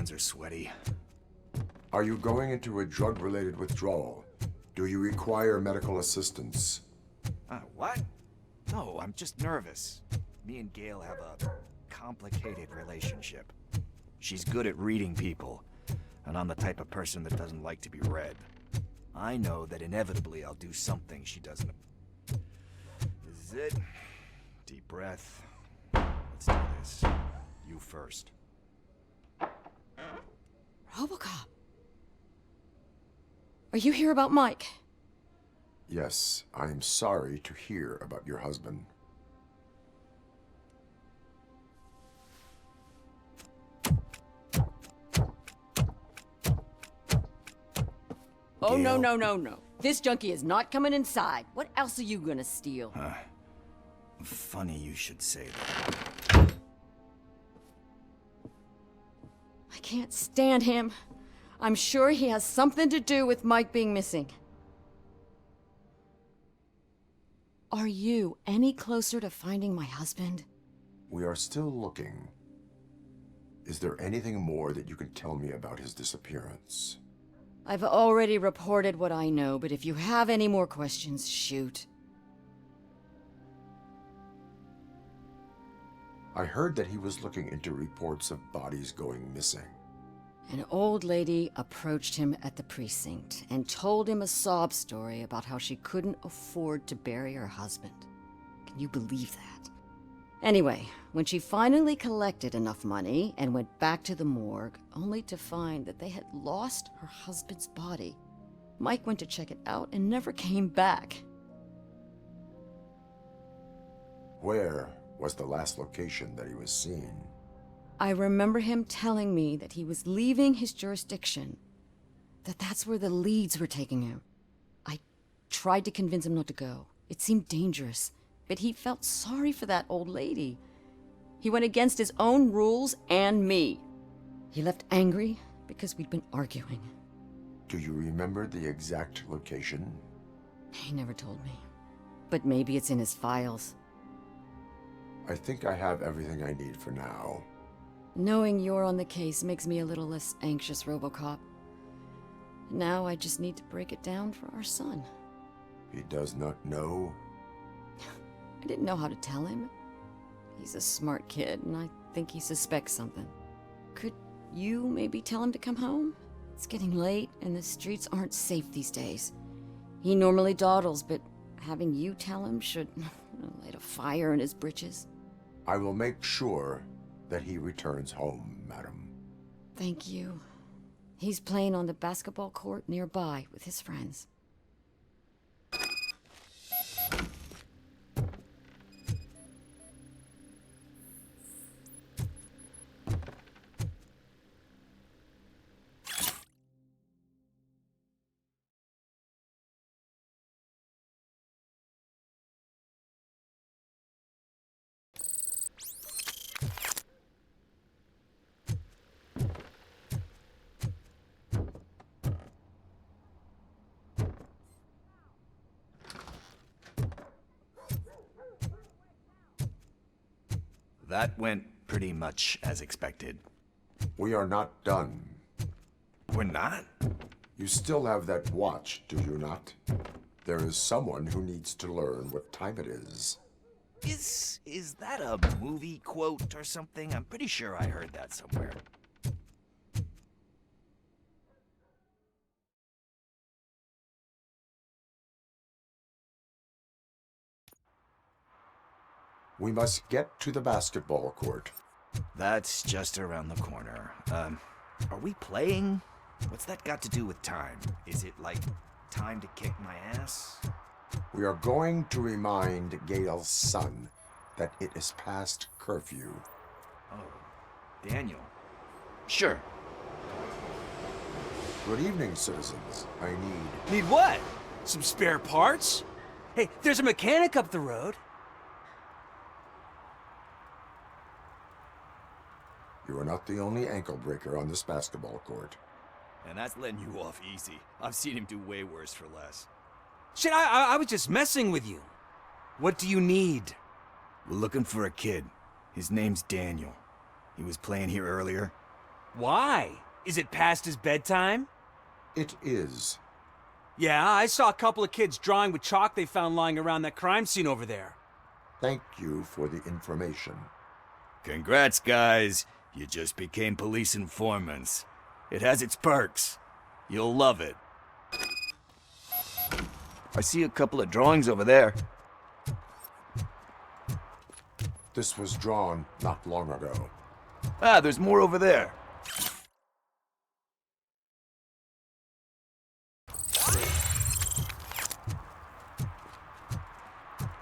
hands are sweaty. Are you going into a drug-related withdrawal? Do you require medical assistance? What? No, I'm just nervous. Me and Gail have a complicated relationship. She's good at reading people, and I'm the type of person that doesn't like to be read. I know that inevitably I'll do something she doesn't. This is it. Deep breath. Let's do this. You first. RoboCop. Are you here about Mike? Yes, I am sorry to hear about your husband. Oh, no, no, no, no. This junkie is not coming inside. What else are you gonna steal? Funny you should say that. I can't stand him. I'm sure he has something to do with Mike being missing. Are you any closer to finding my husband? We are still looking. Is there anything more that you can tell me about his disappearance? I've already reported what I know, but if you have any more questions, shoot. I heard that he was looking into reports of bodies going missing. An old lady approached him at the precinct and told him a sob story about how she couldn't afford to bury her husband. Can you believe that? Anyway, when she finally collected enough money and went back to the morgue, only to find that they had lost her husband's body, Mike went to check it out and never came back. Where was the last location that he was seen? I remember him telling me that he was leaving his jurisdiction, that that's where the leads were taking him. I tried to convince him not to go. It seemed dangerous, but he felt sorry for that old lady. He went against his own rules and me. He left angry because we'd been arguing. Do you remember the exact location? He never told me, but maybe it's in his files. I think I have everything I need for now. Knowing you're on the case makes me a little less anxious, RoboCop. Now I just need to break it down for our son. He does not know? I didn't know how to tell him. He's a smart kid, and I think he suspects something. Could you maybe tell him to come home? It's getting late, and the streets aren't safe these days. He normally dawdles, but having you tell him should light a fire in his britches. I will make sure that he returns home, madam. Thank you. He's playing on the basketball court nearby with his friends. That went pretty much as expected. We are not done. We're not? You still have that watch, do you not? There is someone who needs to learn what time it is. Is that a movie quote or something? I'm pretty sure I heard that somewhere. We must get to the basketball court. That's just around the corner. Are we playing? What's that got to do with time? Is it like time to kick my ass? We are going to remind Gail's son that it is past curfew. Oh, Daniel. Sure. Good evening, citizens. I Need what? Some spare parts? Hey, there's a mechanic up the road. You are not the only ankle breaker on this basketball court. And that's letting you off easy. I've seen him do way worse for less. Shit, I was just messing with you. What do you need? We're looking for a kid. His name's Daniel. He was playing here earlier. Why? Is it past his bedtime? It is. Yeah, I saw a couple of kids drawing with chalk they found lying around that crime scene over there. Thank you for the information. Congrats, guys. You just became police informants. It has its perks. You'll love it. I see a couple of drawings over there. This was drawn not long ago. Ah, there's more over there.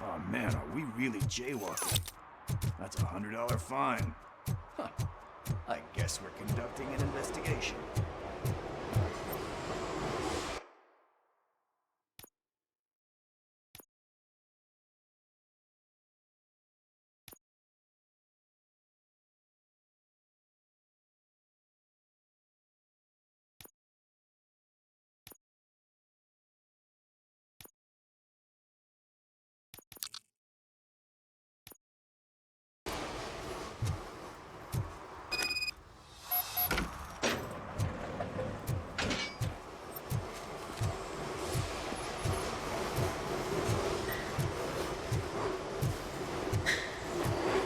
Oh man, are we really jaywalking? That's a $100 fine. Huh. I guess we're conducting an investigation.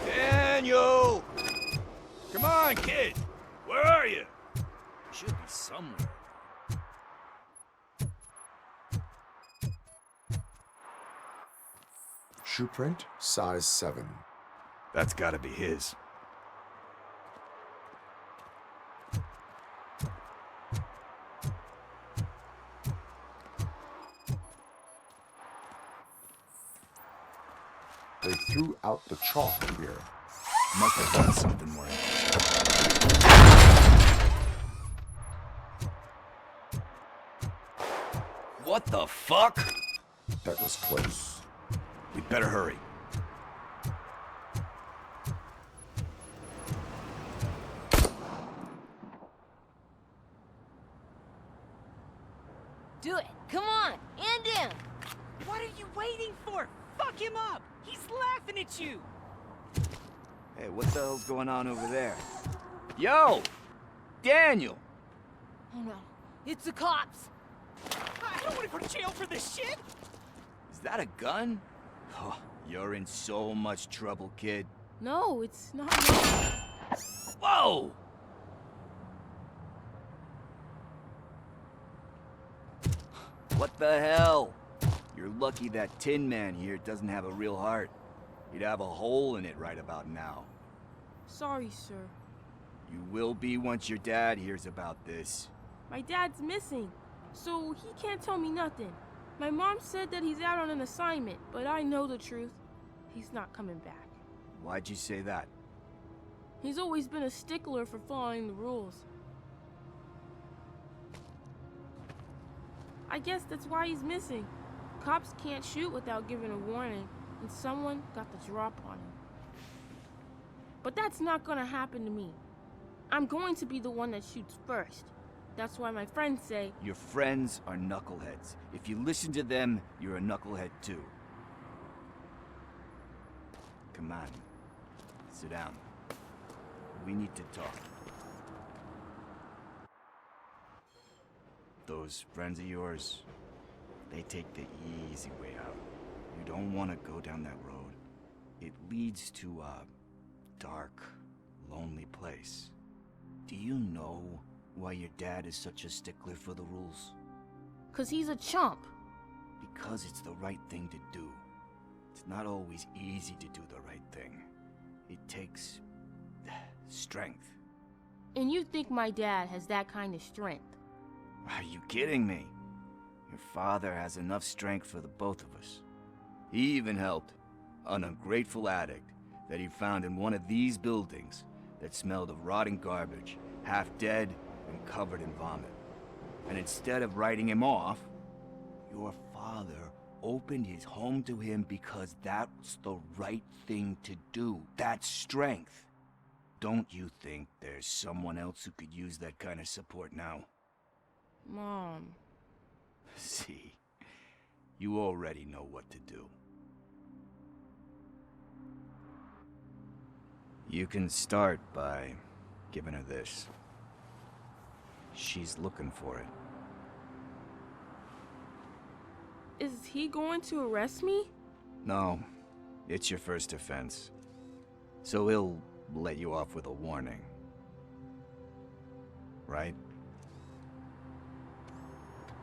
Daniel! Come on, kid! Where are you? You should be somewhere. Shoe print, size 7. That's gotta be his. They threw out the chalk here. Must have done something more. What the fuck? That was close. We'd better hurry. Do it. Come on. And in. What are you waiting for? Fuck him up! He's laughing at you! Hey, what the hell's going on over there? Yo! Daniel! Oh no. It's the cops. I don't want to go to jail for this shit! Is that a gun? Oh, you're in so much trouble, kid. No, it's not. Whoa! What the hell? You're lucky that Tin Man here doesn't have a real heart. He'd have a hole in it right about now. Sorry, sir. You will be once your dad hears about this. My dad's missing, so he can't tell me nothing. My mom said that he's out on an assignment, but I know the truth. He's not coming back. Why'd you say that? He's always been a stickler for following the rules. I guess that's why he's missing. Cops can't shoot without giving a warning, and someone got the drop on him. But that's not gonna happen to me. I'm going to be the one that shoots first. That's why my friends say, Your friends are knuckleheads. If you listen to them, you're a knucklehead too. Come on. Sit down. We need to talk. Those friends of yours, they take the easy way out. You don't want to go down that road. It leads to a dark, lonely place. Do you know why your dad is such a stickler for the rules? 'cause he's a chump. Because it's the right thing to do. It's not always easy to do the right thing. It takes strength. And you think my dad has that kind of strength? Are you kidding me? Your father has enough strength for the both of us. He even helped an ungrateful addict that he found in one of these buildings that smelled of rotting garbage, half dead and covered in vomit. And instead of writing him off, your father opened his home to him because that's the right thing to do. That's strength. Don't you think there's someone else who could use that kind of support now? Mom. See, you already know what to do. You can start by giving her this. She's looking for it. Is he going to arrest me? No, it's your first offense. So he'll let you off with a warning. Right?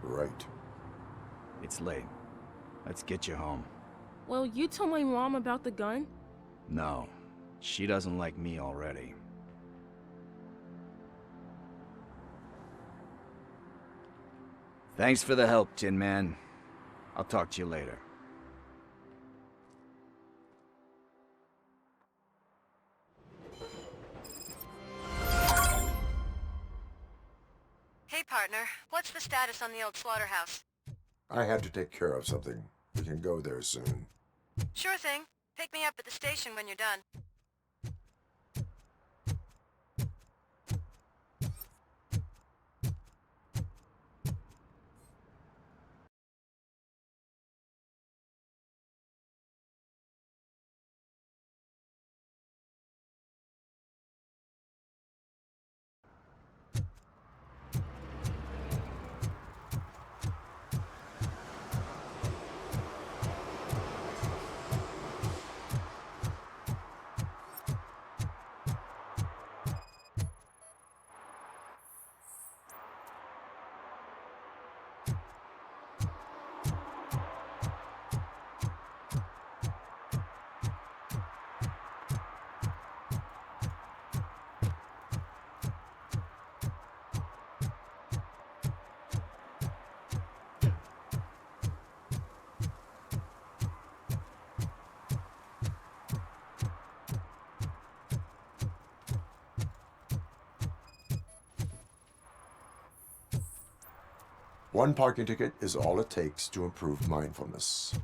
Right. It's late. Let's get you home. Well, you told my mom about the gun? No, she doesn't like me already. Thanks for the help, Tin Man. I'll talk to you later. Hey, partner. What's the status on the old slaughterhouse? I had to take care of something. We can go there soon. Sure thing. Pick me up at the station when you're done. One parking ticket is all it takes to improve mindfulness.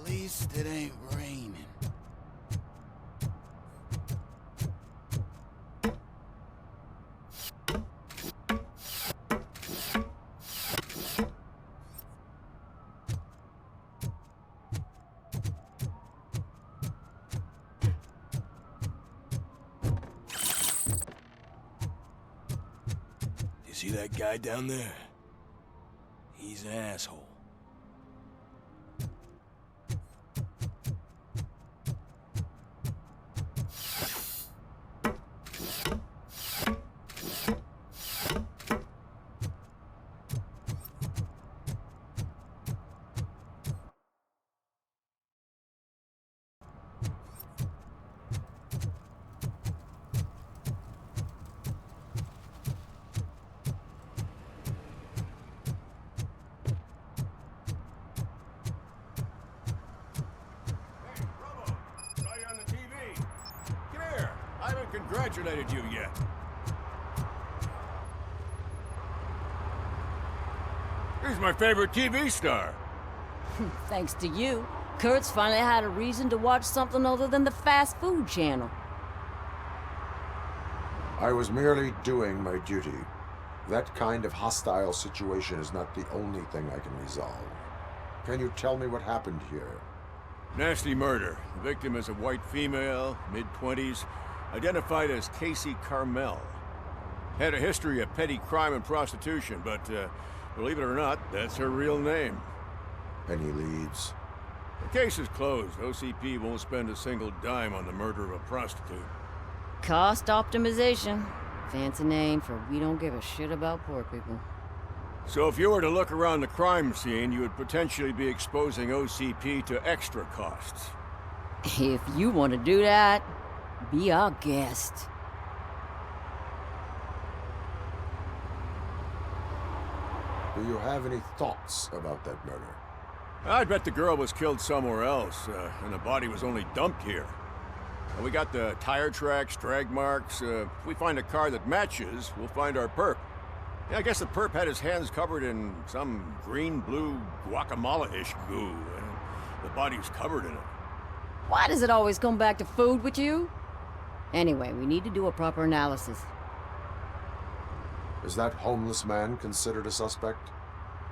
At least it ain't raining. You see that guy down there? He's an asshole. Congratulated you yet. He's my favorite TV star. Thanks to you, Kurt's finally had a reason to watch something other than the fast food channel. I was merely doing my duty. That kind of hostile situation is not the only thing I can resolve. Can you tell me what happened here? Nasty murder. The victim is a white female, mid-20s, identified as Casey Carmel. Had a history of petty crime and prostitution, but believe it or not, that's her real name. Any leads? The case is closed. OCP won't spend a single dime on the murder of a prostitute. Cost optimization. Fancy name for we don't give a shit about poor people. So if you were to look around the crime scene, you would potentially be exposing OCP to extra costs. If you want to do that, be our guest. Do you have any thoughts about that murder? I'd bet the girl was killed somewhere else, and the body was only dumped here. And we got the tire tracks, drag marks. If we find a car that matches, we'll find our perp. Yeah, I guess the perp had his hands covered in some green-blue guacamole-ish goo, and the body's covered in it. Why does it always come back to food with you? Anyway, we need to do a proper analysis. Is that homeless man considered a suspect?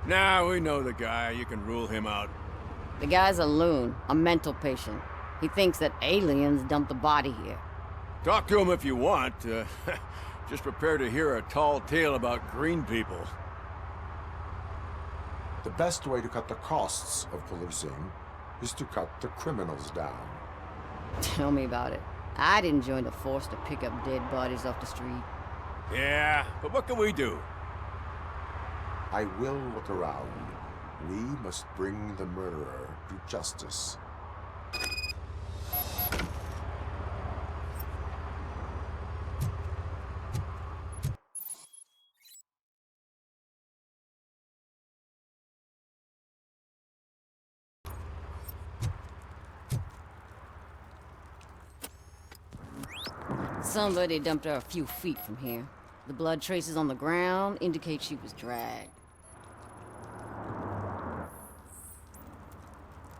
Nah, we know the guy. You can rule him out. The guy's a loon, a mental patient. He thinks that aliens dumped the body here. Talk to him if you want. Just prepare to hear a tall tale about green people. The best way to cut the costs of policing is to cut the criminals down. Tell me about it. I'd join the force to pick up dead bodies off the street. Yeah, but what can we do? I will look around. We must bring the murderer to justice. Somebody dumped her a few feet from here. The blood traces on the ground indicate she was dragged.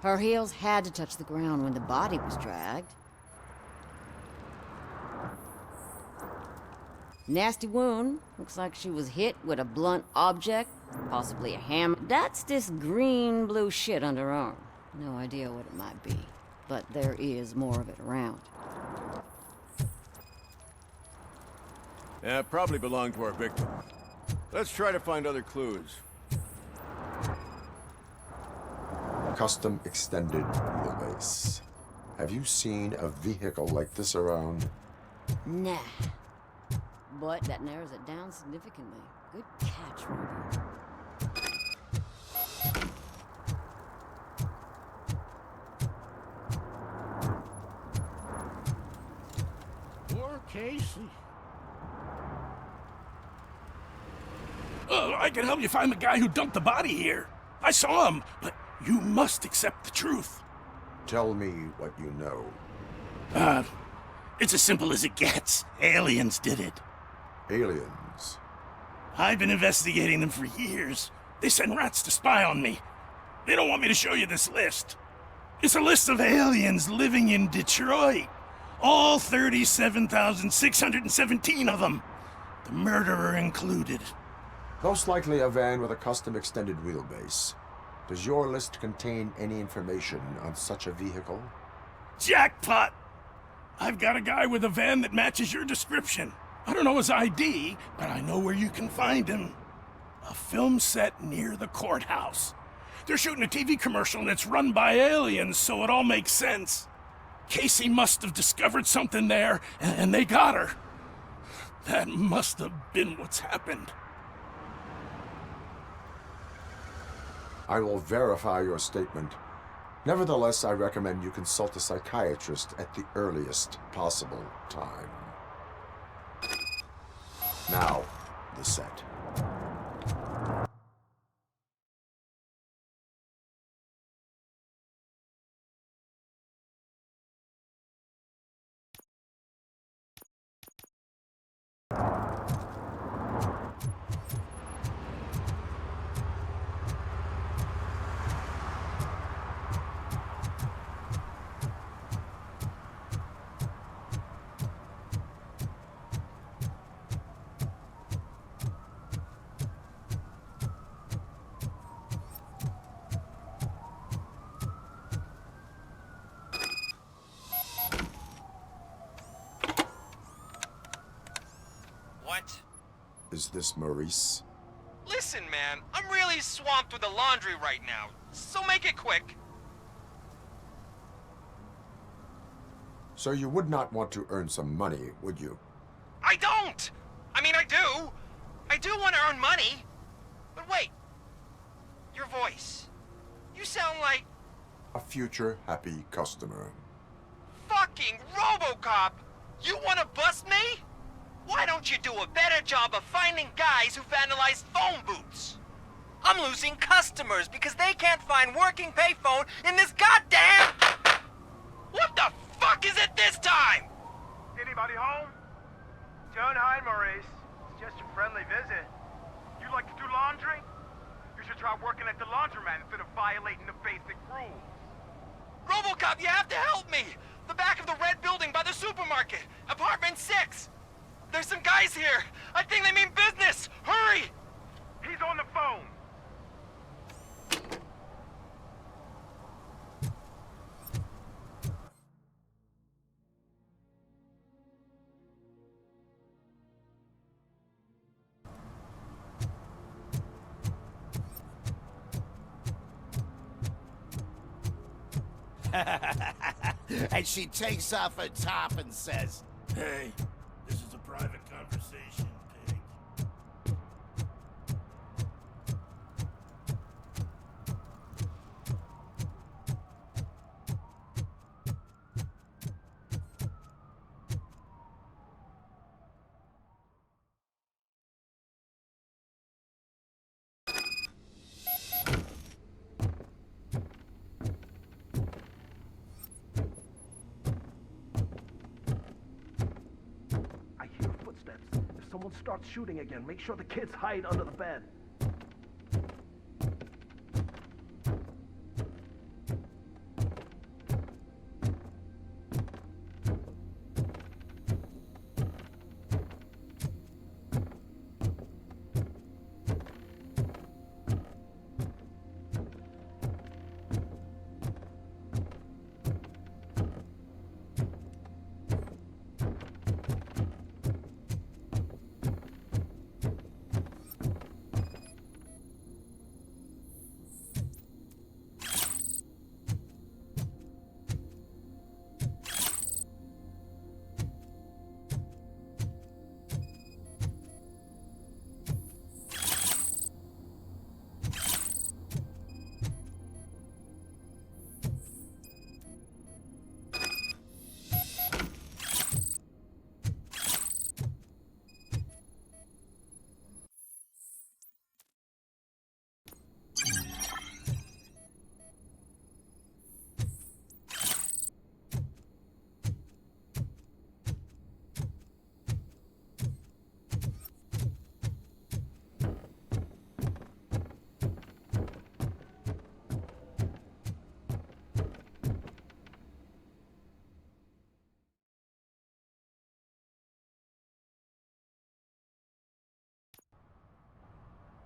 Her heels had to touch the ground when the body was dragged. Nasty wound. Looks like she was hit with a blunt object, possibly a hammer. That's this green-blue shit under her arm. No idea what it might be, but there is more of it around. Yeah, probably belonged to our victim. Let's try to find other clues. Custom extended wheelbase. Have you seen a vehicle like this around? Nah. But that narrows it down significantly. Good catch, Robo. Poor Casey. I can help you find the guy who dumped the body here. I saw him, but you must accept the truth. Tell me what you know. It's as simple as it gets. Aliens did it. Aliens? I've been investigating them for years. They send rats to spy on me. They don't want me to show you this list. It's a list of aliens living in Detroit. All 37,617 of them. The murderer included. Most likely a van with a custom extended wheelbase. Does your list contain any information on such a vehicle? Jackpot! I've got a guy with a van that matches your description. I don't know his ID, but I know where you can find him. A film set near the courthouse. They're shooting a TV commercial and it's run by aliens, so it all makes sense. Casey must have discovered something there, and they got her. That must have been what's happened. I will verify your statement. Nevertheless, I recommend you consult a psychiatrist at the earliest possible time. Now, the set. What? Is this Maurice? Listen, man, I'm really swamped with the laundry right now, so make it quick. So you would not want to earn some money, would you? I don't! I mean, I do. I do want to earn money. But wait. Your voice. You sound like... A future happy customer. fucking RoboCop! You want to bust me? Why don't you do a better job of finding guys who vandalized phone booths? I'm losing customers because they can't find working payphone in this goddamn... What the fuck is it this time? Anybody home? Don't hide, Maurice. It's just a friendly visit. You like to do laundry? You should try working at the laundromat instead of violating the basic rules. RoboCop, you have to help me! The back of the red building by the supermarket. Apartment 6. There's some guys here. I think they mean business. Hurry! He's on the phone. And she takes off her top and says, Hey, this is a private conversation, pig. I hear footsteps. If someone starts shooting again, make sure the kids hide under the bed.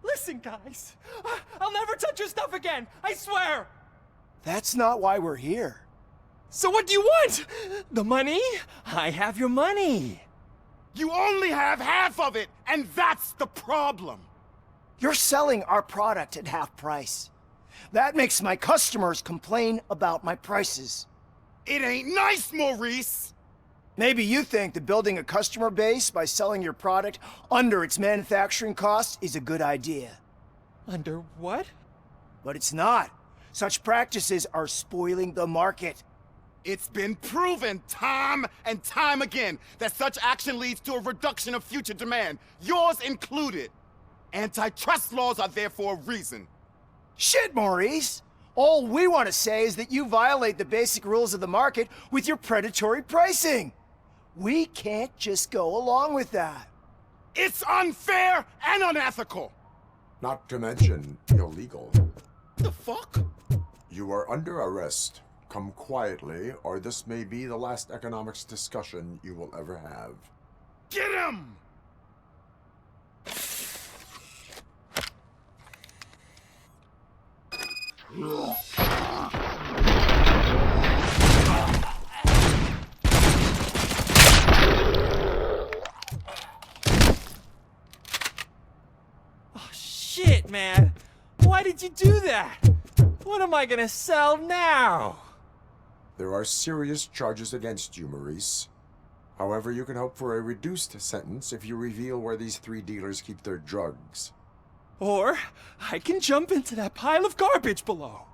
Listen, guys. I'll never touch your stuff again. I swear. That's not why we're here. So what do you want? The money? I have your money. You only have half of it, and that's the problem. You're selling our product at half price. That makes my customers complain about my prices. It ain't nice, Maurice. Maybe you think that building a customer base by selling your product under its manufacturing cost is a good idea. Under what? But it's not. Such practices are spoiling the market. It's been proven time and time again that such action leads to a reduction of future demand, yours included. Antitrust laws are there for a reason. Shit, Maurice! All we want to say is that you violate the basic rules of the market with your predatory pricing. We can't just go along with that. It's unfair and unethical. Not to mention illegal. The fuck? You are under arrest. Come quietly, or this may be the last economics discussion you will ever have. Get him! Oh, shit, man. Why did you do that? What am I gonna sell now? There are serious charges against you, Maurice. However, you can hope for a reduced sentence if you reveal where these 3 dealers keep their drugs. Or I can jump into that pile of garbage below.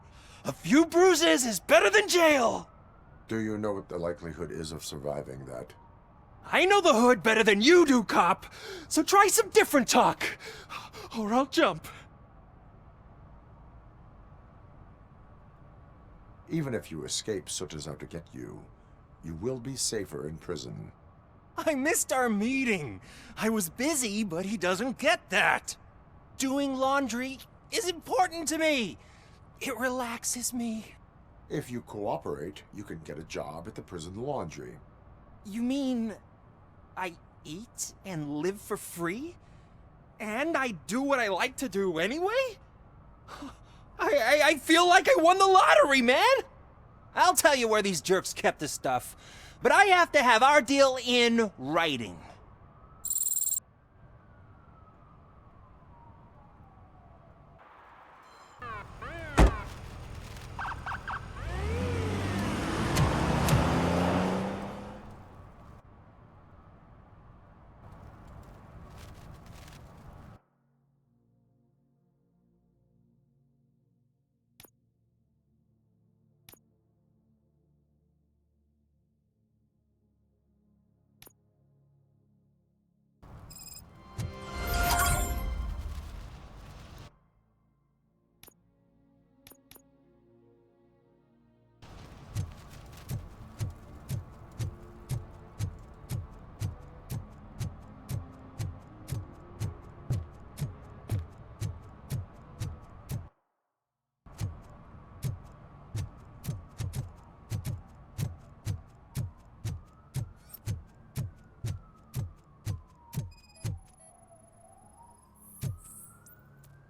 A few bruises is better than jail. Do you know what the likelihood is of surviving that? I know the hood better than you do, cop. So try some different talk, or I'll jump. Even if you escape Soot is out to get you, you will be safer in prison. I missed our meeting. I was busy, but he doesn't get that. Doing laundry is important to me. It relaxes me. If you cooperate, you can get a job at the prison laundry. You mean I eat and live for free? And I do what I like to do anyway? I feel like I won the lottery, man! I'll tell you where these jerks kept the stuff, but I have to have our deal in writing.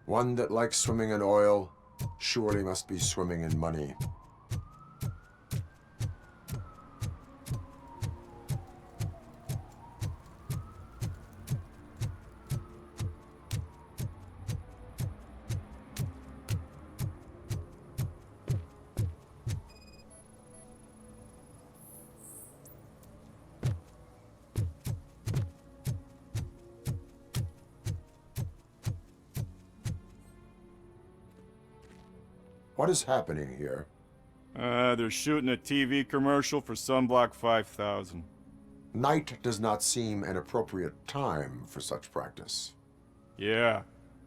One that likes swimming in oil surely must be swimming in money. What is happening here? They're shooting a TV commercial for Sunblock 5000. Night does not seem an appropriate time for such practice. Yeah,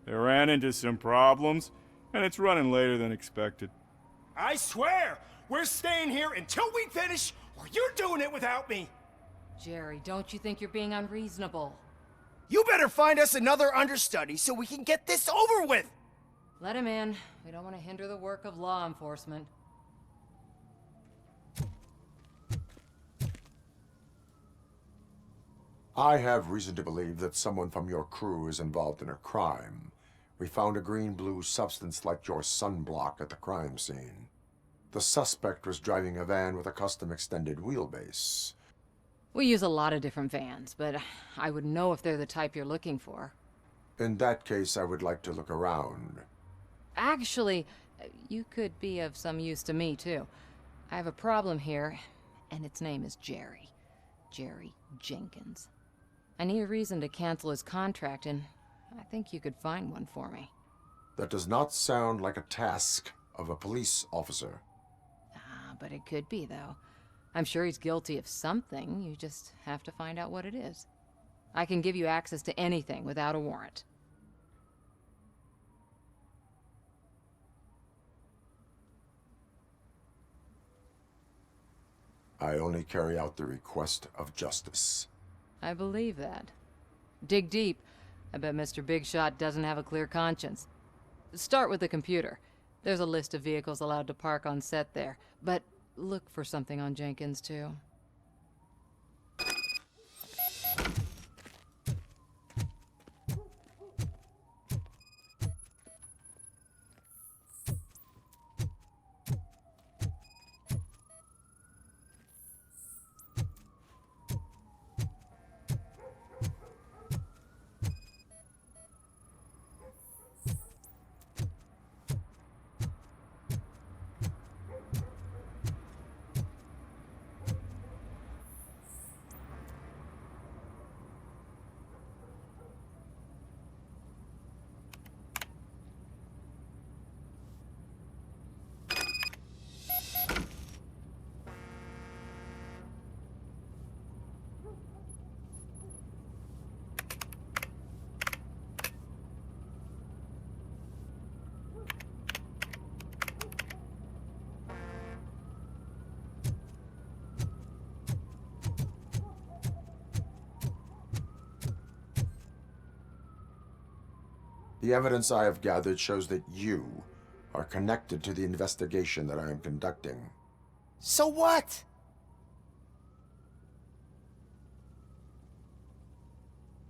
they ran into some problems, and it's running later than expected. I swear, we're staying here until we finish, or you're doing it without me. Jerry, don't you think you're being unreasonable? You better find us another understudy so we can get this over with! Let him in. We don't want to hinder the work of law enforcement. I have reason to believe that someone from your crew is involved in a crime. We found a green-blue substance like your sunblock at the crime scene. The suspect was driving a van with a custom extended wheelbase. We use a lot of different vans, but I wouldn't know if they're the type you're looking for. In that case, I would like to look around. Actually, you could be of some use to me, too. I have a problem here, and its name is Jerry. Jerry Jenkins. I need a reason to cancel his contract, and I think you could find one for me. That does not sound like a task of a police officer. But it could be, though. I'm sure he's guilty of something. You just have to find out what it is. I can give you access to anything without a warrant. I only carry out the request of justice. I believe that. Dig deep. I bet Mr. Big Shot doesn't have a clear conscience. Start with the computer. There's a list of vehicles allowed to park on set there, but look for something on Jenkins, too. The evidence I have gathered shows that you are connected to the investigation that I am conducting. So what?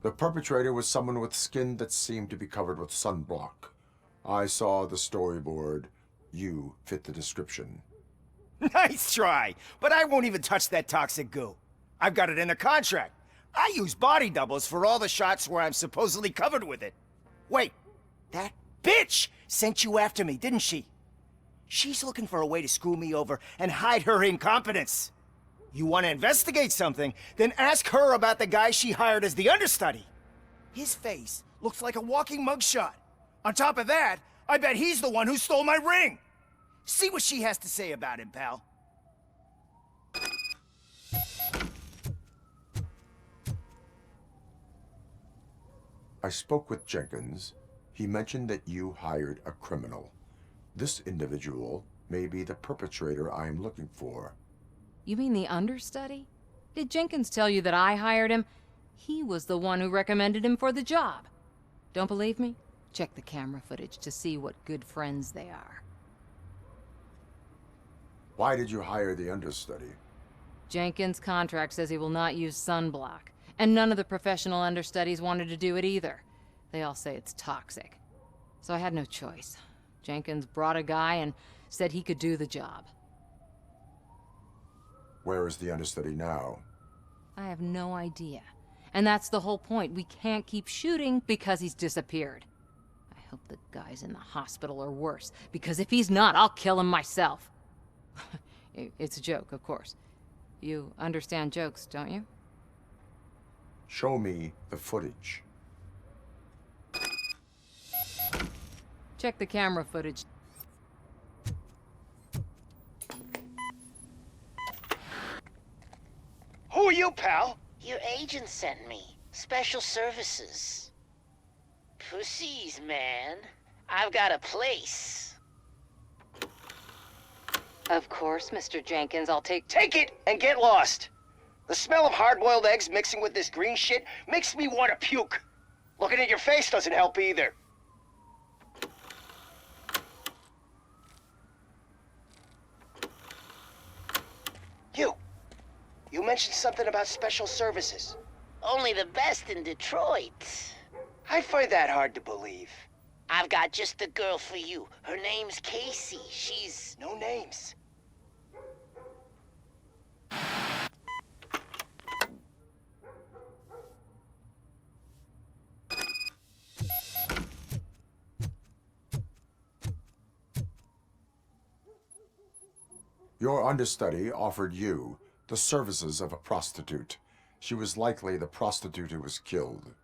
The perpetrator was someone with skin that seemed to be covered with sunblock. I saw the storyboard. You fit the description. Nice try, but I won't even touch that toxic goo. I've got it in the contract. I use body doubles for all the shots where I'm supposedly covered with it. Wait, that bitch sent you after me, didn't she? She's looking for a way to screw me over and hide her incompetence. You want to investigate something, then ask her about the guy she hired as the understudy. His face looks like a walking mugshot. On top of that, I bet he's the one who stole my ring. See what she has to say about him, pal. I spoke with Jenkins. He mentioned that you hired a criminal. This individual may be the perpetrator I am looking for. You mean the understudy? Did Jenkins tell you that I hired him? He was the one who recommended him for the job. Don't believe me? Check the camera footage to see what good friends they are. Why did you hire the understudy? Jenkins' contract says he will not use sunblock, and none of the professional understudies wanted to do it either. They all say it's toxic. So I had no choice. Jenkins brought a guy and said he could do the job. Where is the understudy now? I have no idea. And that's the whole point. We can't keep shooting because he's disappeared. I hope the guy's in the hospital or worse, because if he's not, I'll kill him myself. It's a joke, of course. You understand jokes, don't you? Show me the footage. Check the camera footage. Who are you, pal? Your agent sent me. Special services. Pussies, man. I've got a place. Of course, Mr. Jenkins, I'll take Take it and get lost. The smell of hard-boiled eggs mixing with this green shit makes me want to puke. Looking at your face doesn't help either. You mentioned something about special services. Only the best in Detroit. I find that hard to believe. I've got just the girl for you. Her name's Casey. She's... No names. Your understudy offered you the services of a prostitute. She was likely the prostitute who was killed.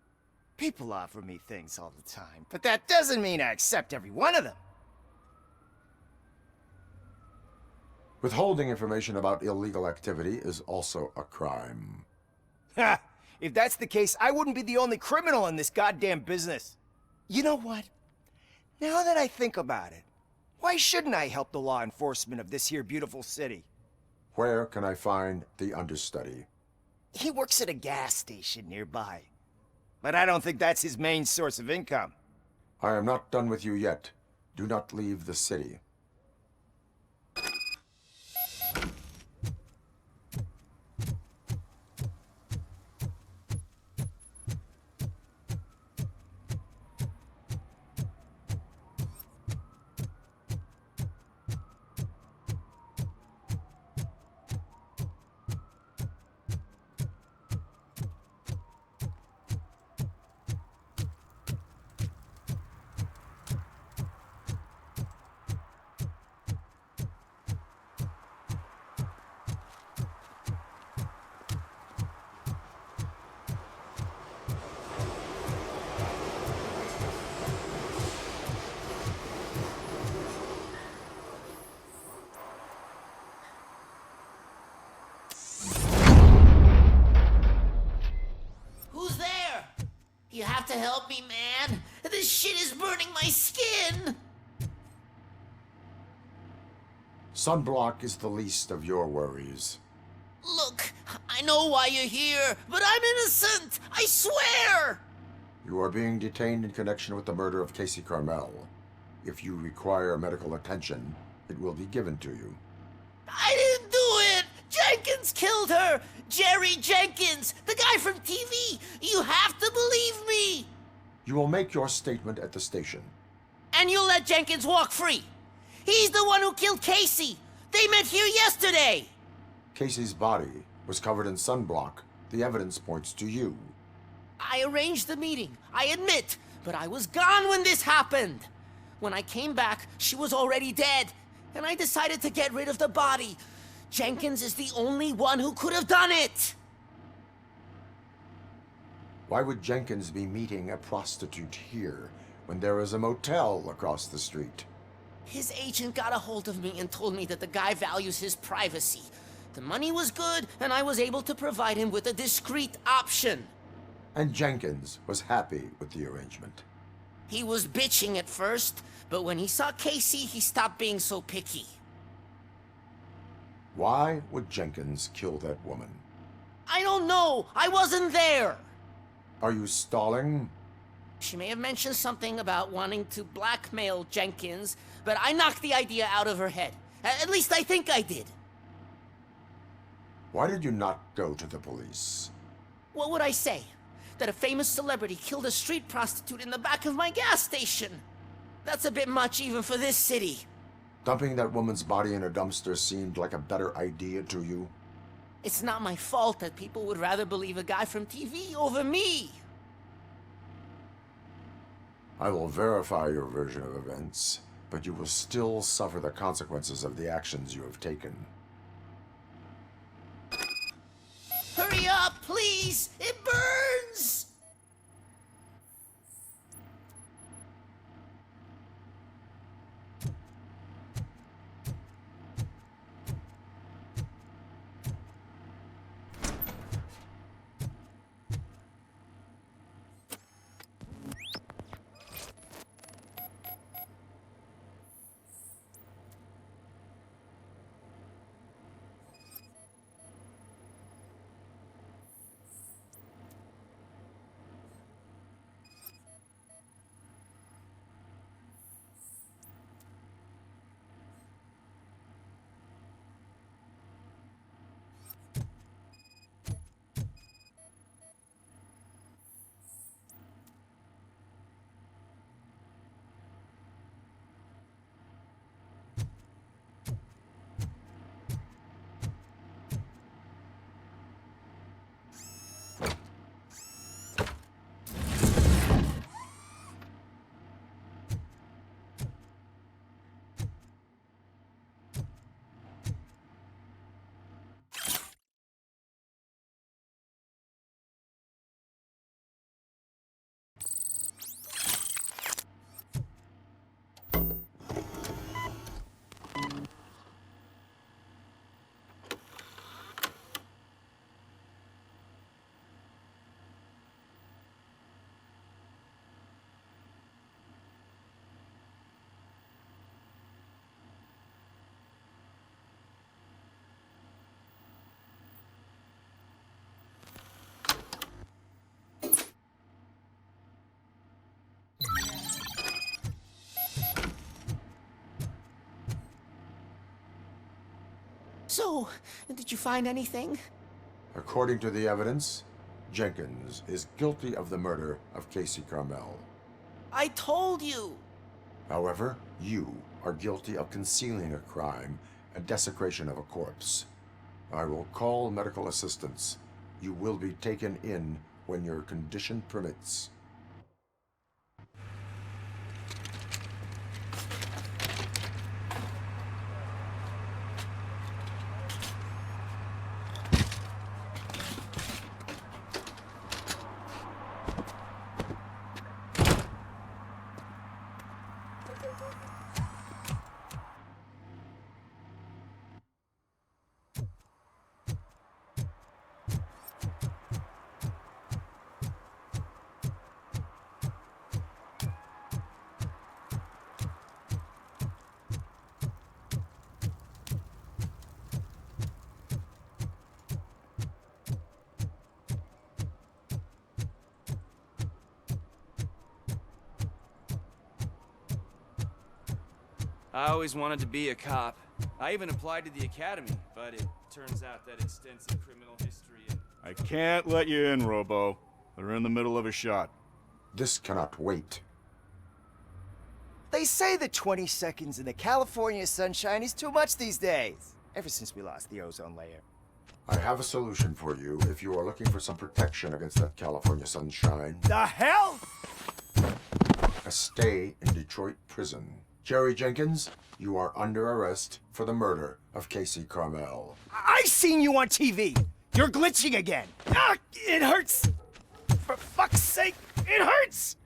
People offer me things all the time, but that doesn't mean I accept every one of them. Withholding information about illegal activity is also a crime. Ha! If that's the case, I wouldn't be the only criminal in this goddamn business. You know what? Now that I think about it, why shouldn't I help the law enforcement of this here beautiful city? Where can I find the understudy? He works at a gas station nearby. But I don't think that's his main source of income. I am not done with you yet. Do not leave the city. You have to help me, man. This shit is burning my skin. Sunblock is the least of your worries. Look, I know why you're here, but I'm innocent. I swear. You are being detained in connection with the murder of Casey Carmel. If you require medical attention, it will be given to you. I didn't do it! Jenkins killed her! Jerry Jenkins, the guy from TV! You have to believe me! You will make your statement at the station. And you'll let Jenkins walk free! He's the one who killed Casey! They met here yesterday! Casey's body was covered in sunblock. The evidence points to you. I arranged the meeting, I admit, but I was gone when this happened. When I came back, she was already dead, and I decided to get rid of the body. Jenkins is the only one who could have done it! Why would Jenkins be meeting a prostitute here when there is a motel across the street? His agent got a hold of me and told me that the guy values his privacy. The money was good, and I was able to provide him with a discreet option. And Jenkins was happy with the arrangement. He was bitching at first, but when he saw Casey, he stopped being so picky. Why would Jenkins kill that woman? I don't know! I wasn't there! Are you stalling? She may have mentioned something about wanting to blackmail Jenkins, but I knocked the idea out of her head. At least I think I did. Why did you not go to the police? What would I say? That a famous celebrity killed a street prostitute in the back of my gas station? That's a bit much even for this city. Dumping that woman's body in a dumpster seemed like a better idea to you? It's not my fault that people would rather believe a guy from TV over me. I will verify your version of events, but you will still suffer the consequences of the actions you have taken. Hurry up, please! It burns! So, did you find anything? According to the evidence, Jenkins is guilty of the murder of Casey Carmel. I told you! However, you are guilty of concealing a crime and desecration of a corpse. I will call medical assistance. You will be taken in when your condition permits. I always wanted to be a cop. I even applied to the academy, but it turns out that extensive criminal history and... I can't let you in, Robo. They're in the middle of a shot. This cannot wait. They say that 20 seconds in the California sunshine is too much these days. Ever since we lost the ozone layer. I have a solution for you if you are looking for some protection against that California sunshine. The hell? A stay in Detroit prison. Jerry Jenkins, you are under arrest for the murder of Casey Carmel. I seen you on TV. You're glitching again. Ah, it hurts. For fuck's sake, it hurts.